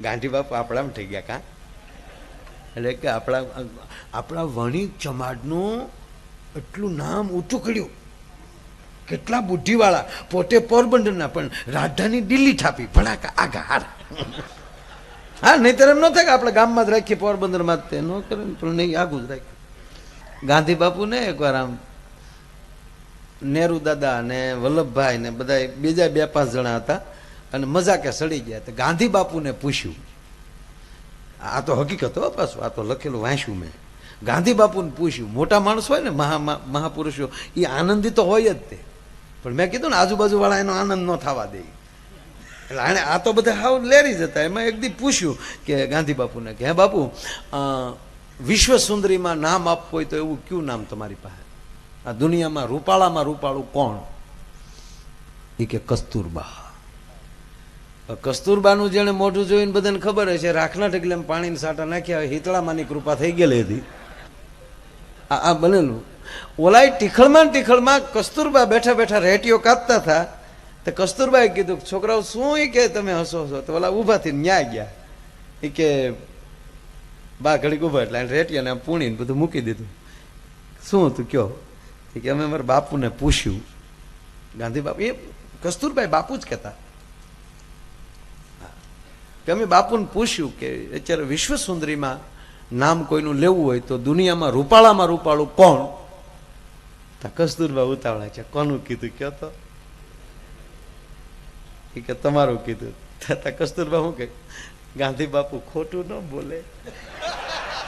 ગાંધી બાપુ આપણામાં થઈ ગયા કાં? એટલે કે આપણા વણિક સમાજનું એટલું નામ ઊંચું કર્યું. કેટલા બુદ્ધિવાળા, પોતે પોરબંદરના પણ રાજધાની દિલ્હી છાપી, ભડાકા આગા હારા. હા, નહીતર એમ ન થાય કે આપણે ગામમાં જ રાખીએ, પોરબંદરમાં જ તે ન કરે ને, પણ નહીં, આગું જ રાખ્યું. ગાંધી બાપુને એકવાર આમ નેહરુ દાદા ને વલ્લભભાઈ ને બધા બીજા 2-5 જણા હતા અને મજાકે સડી ગયા. તો ગાંધી બાપુને પૂછ્યું, આ તો હકીકત હો, પાછું આ તો લખેલું વાંચ્યું મેં. ગાંધી બાપુને પૂછ્યું, મોટા માણસ હોય ને, મહાપુરુષો, એ આનંદી તો હોય જ તે, પણ મેં કીધું ને આજુબાજુ વાળા એનો આનંદ ન થવા દે. એટલે આને આ તો બધા હાવ લેરી જતા. એમાં એક દી પૂછ્યું કે ગાંધી બાપુને કે હે બાપુ, વિશ્વ સુંદરીમાં નામ આપવું હોય તો એવું કયું નામ તમારી પાસે? આ દુનિયામાં રૂપાળું કોણ? એ કે કસ્તુરબા. કસ્તુરબાનું જેને મોઢું જોઈને બધાને ખબર હશે, રાખના ઢગલે પાણીના સાટા નાખ્યા હોય, હિતળામાંની કૃપા થઈ ગયેલી હતી. આ બનેલું. ઓલાય ટીખળમાં કસ્તુરબા બેઠા બેઠા રેટીઓ કાપતા હતા. તો કસ્તુરબાએ કીધું, છોકરાઓ શું એ કે તમે હસો છો? તો ઓલા ઊભા થઈને ન્યા ગયા. એ કે બા ઘડીક ઊભા, એટલે રેટીઓને પૂણીને બધું મૂકી દીધું. શું હતું કયો? કે અમે મારા બાપુને પૂછ્યું. ગાંધી બાપુ, એ કસ્તુરબાઈ બાપુ જ કહેતા કે અમે બાપુને પૂછ્યું કે અત્યારે વિશ્વ સુંદરીમાં નામ કોઈનું લેવું હોય તો દુનિયામાં રૂપાળું કોણ? તા કસ્તુરબા ઉતાવળા છે, કોનું કીધું કયો તો? એ કે તમારું કીધું. તા કસ્તુરબા શું કે, ગાંધી બાપુ ખોટું ન બોલે.